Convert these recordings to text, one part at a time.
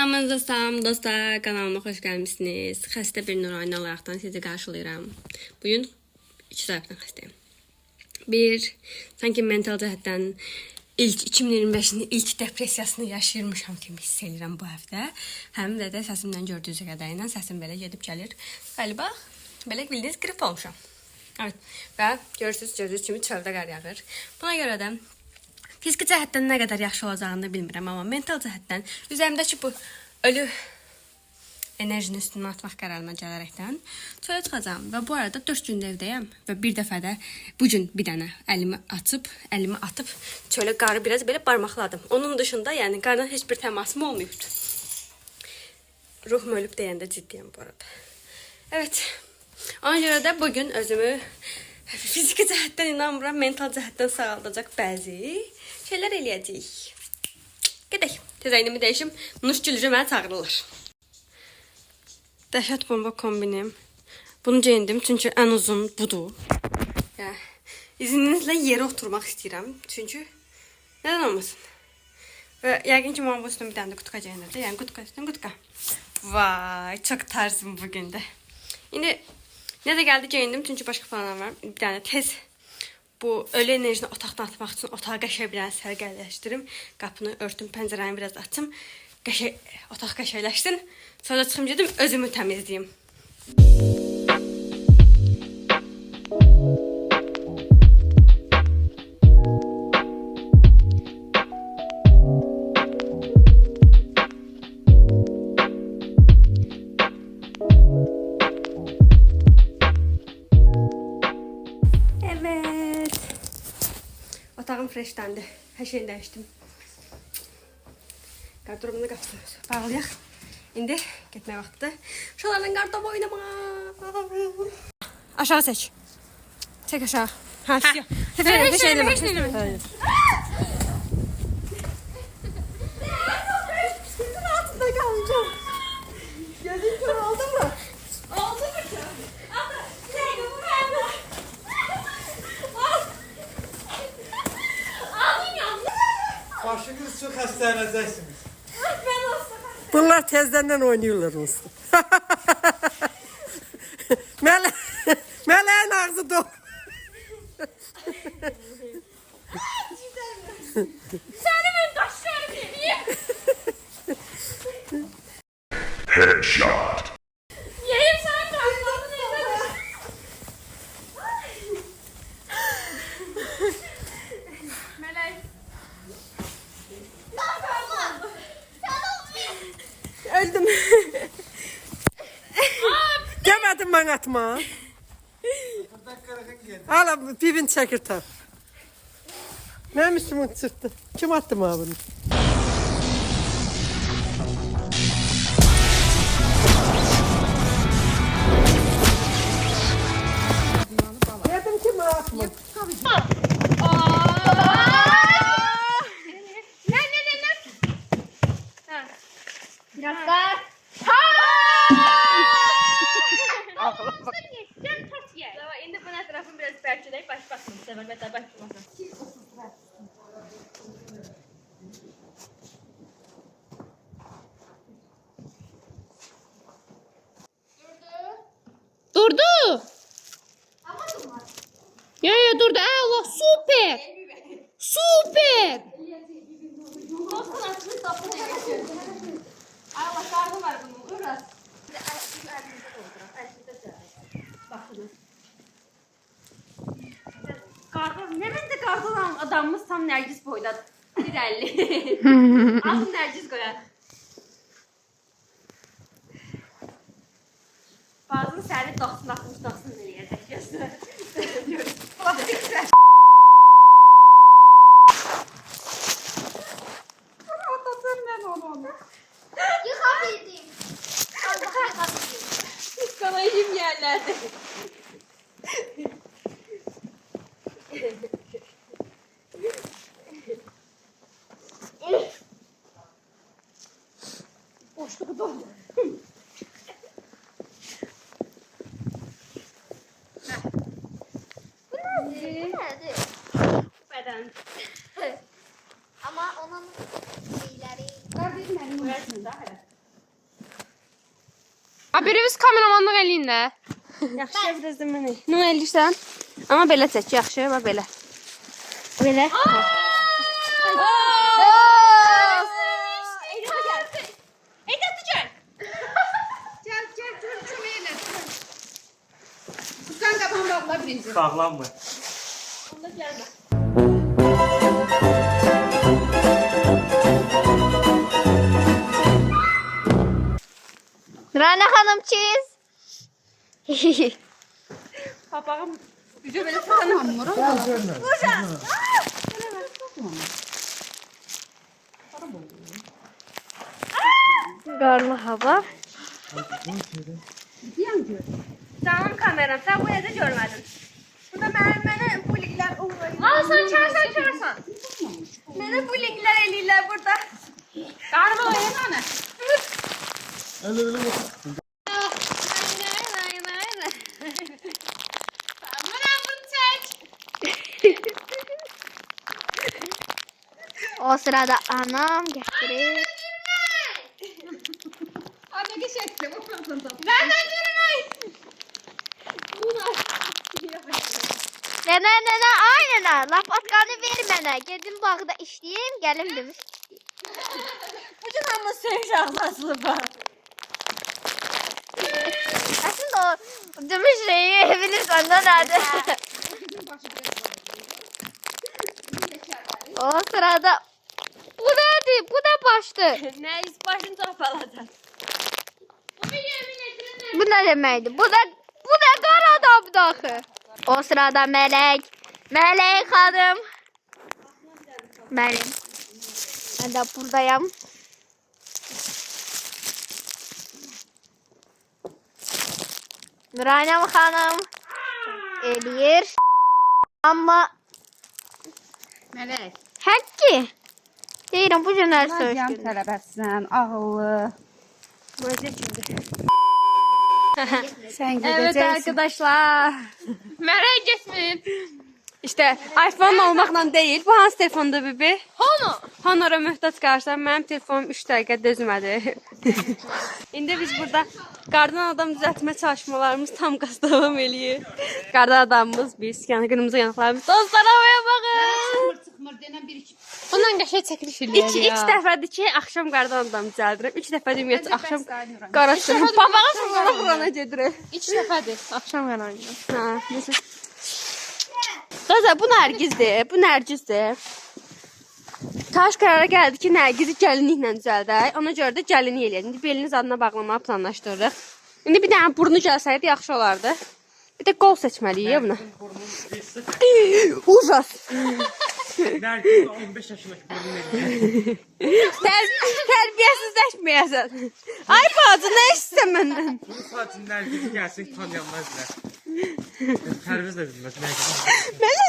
Hamınıza salam dostlar, kanalıma xoş gəlmişsiniz. Xəstə bir Nurayna olaraqdan sizi qarşılayıram. Bugün iki tərəfdən xəstəyim. Bir, sanki mental cəhətdən ilk 2025-in ilk depressiyasını yaşayırmışam kimi hiss edirəm bu həftə. Həm də səsimdən gördüyünüz qədərilə səsim belə gedib gəlir. Qaliba belə bildiyiniz qrip olmuşam. Evet, və gördüyünüz kimi çöldə qar yağır. Buna görə də fiziki cəhətdən nə qədər yaxşı olacağını bilmirəm, amma mental cəhətdən üzərimdəki bu ölü enerjinin üstünə atmaq qərarına gələrəkdən çölə çıxacağam. Və bu arada 4 gündür evdəyəm və bir dəfə də bugün bir dənə əlimi atıb çölə qarı biraz belə barmaqladım. Onun dışında, yəni qarla heç bir təmasım olmayıbdı. Ruhum ölüb deyəndə ciddiyəm bu arada. Evet, ona görə də bugün özümü fiziki cəhətdən inanmıram, mental cəhətdən sağaldacaq bəzi şeylər eləyəcəyik. Gedək, təzəynimi dəyişim, Nuş Gülcə mənə çağırırlar. Dəhşət bomba kombinim. Bunu geyindim çünki ən uzun budur. İzninizlə yerə oturmaq istəyirəm. Çünki nədən olmasın? Və yəqin ki, mənim bu üstüm bir dənə də qutka geyinirdi. Yəni qutka. Vay, çox tarzım bugün də. İndi necə gəldi geyindim çünki başqa planlar var. Bir dənə tez bu ölü enerjini otaqdan atmaq üçün otağa qəşəng bir dənə sərgərləşdirim. Qapını örtüm, pəncərəni biraz açım. Otaq qəşəngləşsin. Sonra çıxım gedim, özümü təmizləyim. Evet. Otağım freshləndi. Hər şeyini dəyişdim. Qardırobunu qapısını bağlayaq. İndi getmək vaxtıdır. Uşaqlarla qartopu oynamaq. Aşağı çək. Çək aşağı. Ha, siyah. Heç eləmə. Sizin altında qalacağım. Gözün kör oldu mu? Oldu mu ki? Başınız çok hastalaneceksiniz. Bunlar tezden oynuyorlar olsun. Meleğin ağzı dolu. Səni mən daşlarım yiyeyim. Headshot. Yiyeyim səni daşlarım yiyeyim. Mələk. Öldüm. Demedim ben atma. Al bibin çekir tak. Ne Müslüman çıktı? Kim attı mı bunu? Dedim ki mi atma? İndi bu ətrafım biraz bərkələyib başlasın. Səvər və təbəş olmasın. Durdu. Yo durdu. Allah süper. Süper. Allah karnı var bunun. Uğraz. Kardan, ne ben de kardan adamımız tam Nergis boyda. 1.50. Alın Nergis koyar. Bazı səni 90 eləyəcək gözlə. Plastik sər. Otasın mən onu. Yıkabildim. Allah yıkabildim. Psikolojim yerlerde. Boşluğu doldu. Bu nerede? Beden. Ama onun şeyleri... Kardeşim benim. Burasında hala. Birimiz kameramanlıq eləyin də. Yaxşı, biraz da mənə. Nə eləyirsən? Amma belə çək, yaxşı, bax belə. Belə. Bağlanmır. Rana Hanım çiz. Papağım gücə belə saxlanmır. Qarlı hava. Canım kameram, sən bu yerdə görmədin. Burada mənə bu liglər olur. Sən çağırsan. Mənə bu liglər eləyirlər burada. Qarma oyun ana. O sırada anam getirir. Hadi geçelim. Nereden yürümeyin? Nene aynen ha. Laf atkanı ver mənə. Gedim bağda işləyim, gəlim demiş. Bütün hamı sevgi ağlasılı var. Aslında o demiş şeyi bilirsən də nədir? O sırada bu nədir? Bu da başdı. Nə iz başını topaladı. Bu ne deməkdir? Bu da qara adamdır axı. O sırada Melek hanım. Benim. Ben de buradayım. Nurayna hanım eləyir. Amma Mələk, həkki. Deyirəm bu gün hər sən söz. tələbəsən, ağıllı. Sən Evet gedəcəksən. arkadaşlar. Mərək geçmeyin. İşte iPhone olmakla değil. Bu hansı telefonda bibi? Hono. Honor'a mühtaç qarşıdan mənim telefonum 3 dəqiqə dözmədi. İndi biz burada qardan adam düzəltmə çalışmalarımız tam qaz davam eləyir. Qardan adamımız biz, yəni qırmızı yanıqlarımız. Dostlar havaya baxın. Çıxmır, denən bir iki. Ondan qəşəng çəkiliş İlk dəfədir ki, axşam qardan adam düzəldirəm. 3 dəfə ümumiyyətlə axşam qara sürüm. Papağa sonra burana gedirəm. 2 dəfədir. Axşam yanayım. Ha, nəsə. Qaza bu Nərgizdir, bu Nərgizdir. Taş qərara gəldi ki, Nərgizi gəlinliklə düzəldək. Ona görə də gəlinlik eləyək. İndi beliniz adına bağlamağı planlaşdırırıq. İndi bir dənə burnu gəlsəydi yaxşı olardı. Bir də qol seçməliyik ya buna. Uzas. Nerede? 15 yaşındaki bölümleri. Tərbiyəsizləşməyəsən. Ay bacı, nə istəyirsən məndən? Bunu sadece nerede gelsek tanıyanmazlar. Terviz de bilmez. Mənə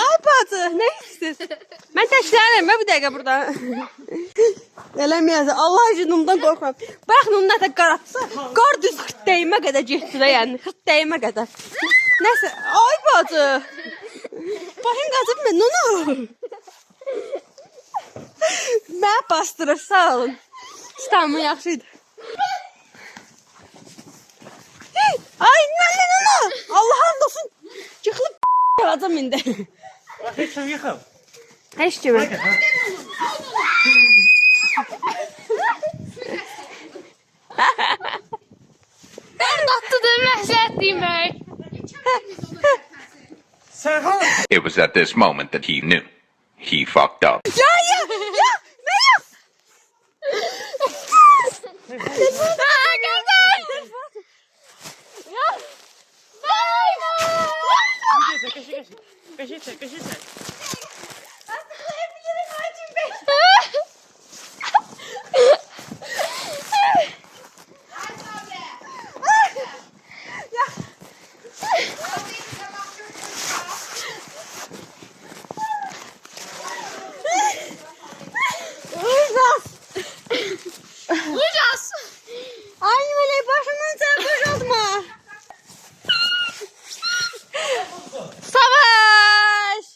ay bacı, nə istəyirsən? Mən təşkilənirəm bir dəqiqə burada. Eləməyəsən, Allah acınımdan qorxuram. Baxın onun nətə qaratsa, qar düz xırtdəyimə qədər getdi də, yəni xırtdəyimə qədər. Nəsə, ay bacı. Başım qazıb mən, onu. Mən bastırır, sağ olun. İstanbul yaxşıydı. Ay, mən onu. Allah'ın olsun. Yıxılıb yalacam indi. Hiç kim yıkım? Heç kimi. Tatlıdır, məsləhət demək. Serhan! It was at this moment that he knew. He fucked up. Ya, Meryem. Kaşı çek. Ay Melek, başımdan sen boşaltma. Savaş.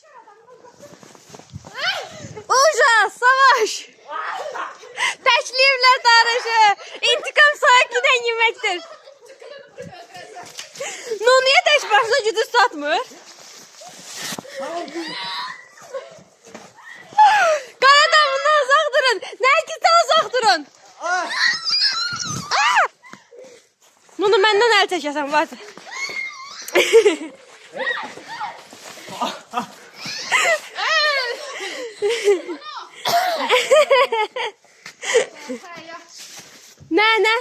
Qara adamından uzaq durun. Nərgizdən uzaq durun. Bunu məndən əl çəkəsən, vardı. Nə?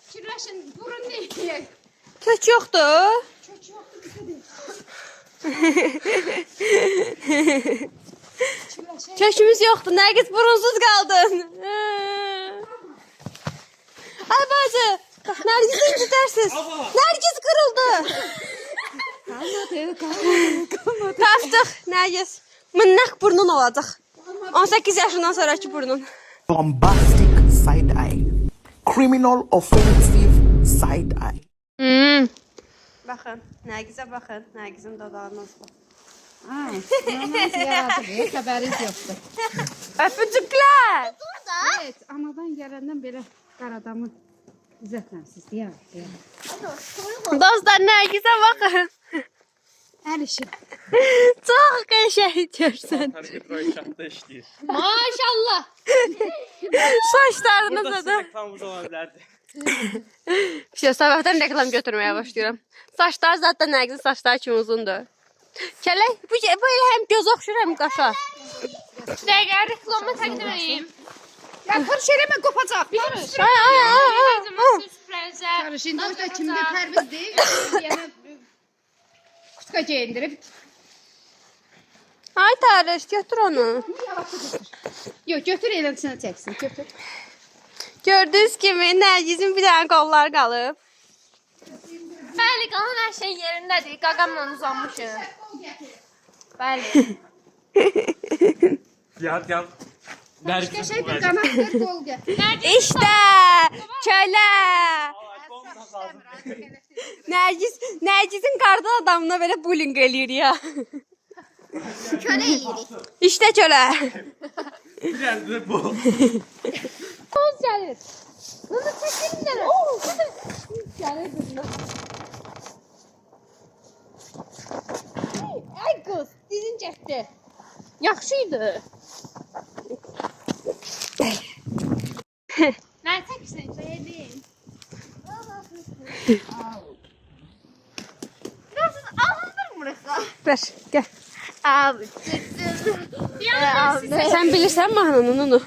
Fikirləşin, burun deyil. Kök yoxdur. Kök yoxdur, bizə deyil. Kökümüz yoxdur. Nərgiz burunsuz qaldın. Ay bacı, Nərgizi incitərsiz. Nərgiz qırıldı. Qalmadı. Tapdıq, Nərgiz. Mınnaq burnun olacaq. 18 yaşından sonraki burnun. Bombastic side eye, criminal offensive side eye. Baxın, Nərgizə baxın. Nərgizin dodağına bax. Namaz yaradı, xəbəriniz yoxdur. Öpücüklər. Evet, anadan gələndən belə qaradamı izlətməmsiz, deyər. Dostlar, Nərgizə baxın. Əl işi. Çox qəşəng görsən. Royşatda işləyir. Maşallah. Saçlarınıza da. Reklamımız ola bilərdi. Sabahdan reklam götürməyə başlayıram. Saçlar zaten Nərgizin saçları kimi uzundur. Kələk, bu elə həm göz oxşur, həm qaşa. Dəqiqə reklamı təqdim edeyim. Ya karış eləmə, qopacaq. Karış. Ay. Karış, indi orada kimdə pərviz deyil. Yəni, kutka geyindirib. Ay Tarış, götür onu. Yox, götür eləmsinə çəksin, götür. Gördüyünüz kimi Nərgizin bir dənə qollar qalıb. Bəli, qalan hər şey yerindədir. Qaqamla uzanmışım. Bəli. Yan. Başqa şey bir qanatdır, qol gətir. İşte kölə. Nərgizin qardan adamına belə bullying eləyir ya. Kölə yeyirik. İşte kölə. Biraz bu. Toz gəlir. Bunu çəkin gəlir. Gəlir qızına. Ay qız, dizin çəkdi. Yaxşıydı. Nə çəksin? Sevdim. Nasıl alındırmırıq? Ver, gəl. Abi. Sən bilirsən mahnının onu.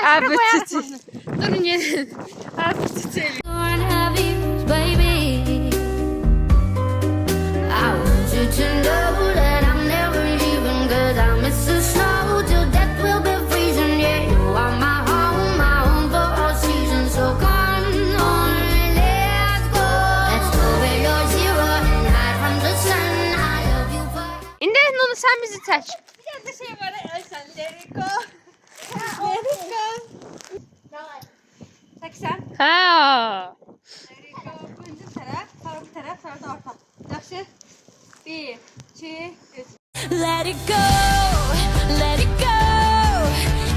Abi çiçi. Durun gelin. Abi çiçi. Baby, I want you to know that I'm never leaving, 'cause I miss the snow till death will be freezing. Yeah, you are my home for all seasons. So come on, let's go. Let's go where you're zero and hide from the sun. I love you for. İndi onu sen bizi çək. Bir şey var, Ayşən, Leriko. Leriko. Çəksən. Ha. Leriko, öncü tərəf, sonra bu tərəf, sonra da orta. Yaxşı? 1, 2, 3. Let it go, let it go.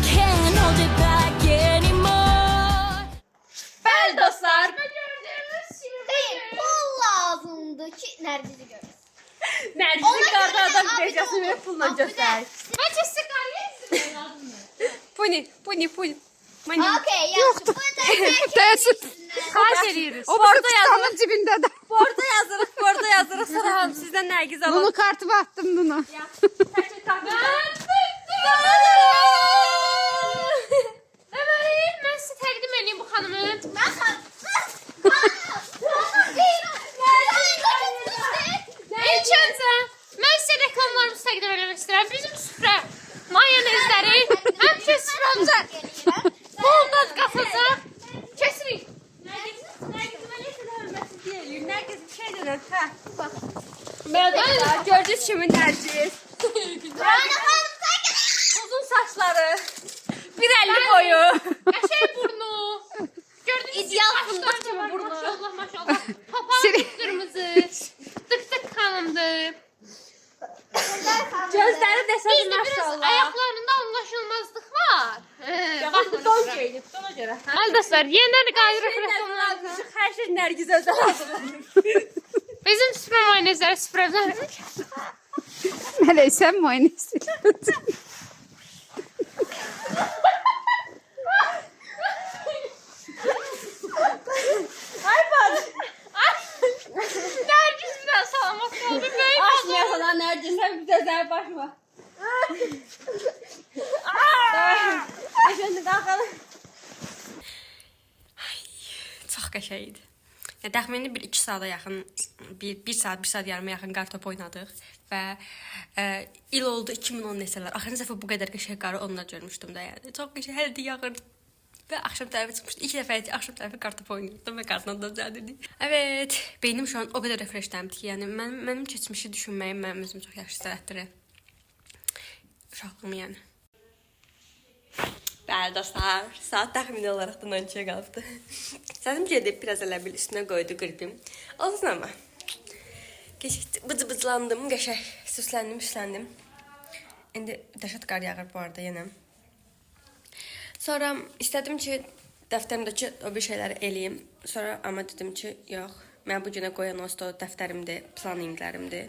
Can't hold it back anymore. Bəli dostlar. Değil, pul lazımdı ki Nərgizi görür. Nərgizin qardan adam gecəsi verib pulla göstər. Bence sigarayı Puni. Okey, yaxşı. Bu da Təəssüf. Xahiş ediyoruz. O borda yazırıq. Kutanın cibində də. Borda yazırıq. Sonra hamı sizdən Nərgiz alır. Bunu kartıma attım buna. Evet, ben size təqdim edeyim bu xanımı. İlk öncə mən sizə reklamlarımızı təqdim etmək istəyirəm. Bizim süfrə mayonezləri həmişə süfrəmizə bol dad qatacaq. Kəsirik. Nərgiz bir şey dönür. Hə. Gördüyünüz kimi Nərgiz. Uzun saçları. 1.50 boyu. Qəşəng burnu. Gördünüz İdeal fındıq kimi burnu. Maşallah, maşallah. Papağan qırmızı. Tık xanımdır. Gözləri desəz Bizdə biraz maşallah. ayaqlarında anlaşılmazlıq var. Baxın don geyinib, ona görə. Arkadaşlar yeniden qayırıq reklamlarına. Hər şey Nərgiz özəl hazırlanır. Bizim süfrə mayonezləri süfrədən. Mələk, sən müayinə istəyirsən. Nergis biraz salamat oldu. Böyle Açmayasan ha Nergis, sen bir gözler başma. Şimdi kalkalım. Çox qəşəng idi. Təxmini 1-2 saata yaxın, 1 saat yarıma yaxın qartop oynadıq və il oldu 2010 neçələr. Axırıncı dəfə bu qədər qəşəng qarı onlar görmüşdüm də yəni. Çox qəşəng hər də yağırdı. Və axşam tərəfə çıxmışdı. 2 dəfə axşam tərəfə qartop oynayırdım və qartdan da düzəldirdik. Evet, beynim şu an o qədər refreshlənib ki, yəni mənim keçmişi düşünməyim mənim özümü çox yaxşı hissə uşaqlığımı yəni. Bəli dostlar, saat təxmini olaraq da 12-yə qalıbdı. Səsim gedib biraz elə bil üstünə qoydu qırpım. Olsun amma. Bıcı-bıcılandım, qəşəng süsləndim. İndi dəhşət qar yağır bu arada yenə. Sonra istədim ki, dəftərimdəki o bir şeyləri eləyim. Sonra amma dedim ki, yox. Mən bu günə qoyan o dəftərimdir, planninglərimdir.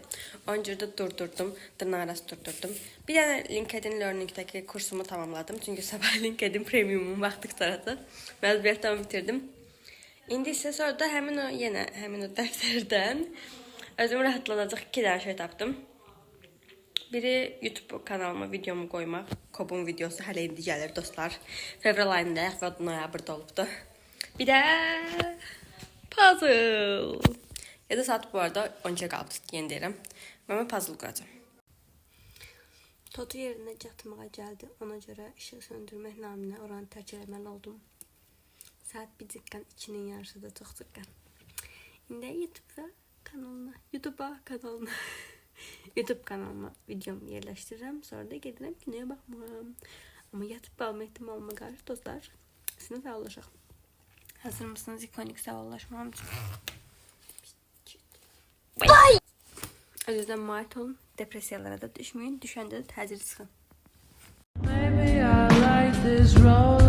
Onun görə də durdurdum, dırnaqarası durdurdum. Bir dənə LinkedIn Learning-dəki kursumu tamamladım. Çünki sabah LinkedIn Premium'um vaxtı qurtaracaq. Məcburiyyətdən bitirdim. İndi isə sonra da həmin o dəftərdən özümü rahatlanacaq 2 dənə şey tapdım. Biri YouTube kanalıma videomu qoymaq. Kobun videosu hələ indi gəlir dostlar. Fevral ayındayıq və noyabrda olubdu. Bir də puzzle. Ya da saat bu arada 12'ye qalıbdı, yeni deyirəm. Mən puzzle quracağam. Totu yerinə çatmağa gəldi. Ona görə işıq söndürmək naminə oranı tərk eləməli oldum. Saat 1:02-dən 2-nin yarısıdır, çox çıxqan. İndi YouTube kanalıma videomu yerləşdirirəm. Sonra da gedirəm günəyə baxmıram. Amma yatıb qalma ehtimalıma qarşı dostlar, sizinlə sağollaşaq. Hazır mısınız ikonik sağollaşmam üçün? Özünüzdən müayət olun. Depresiyalara da düşməyin. Düşəndə də təcil çıxın. Maybe I like this role.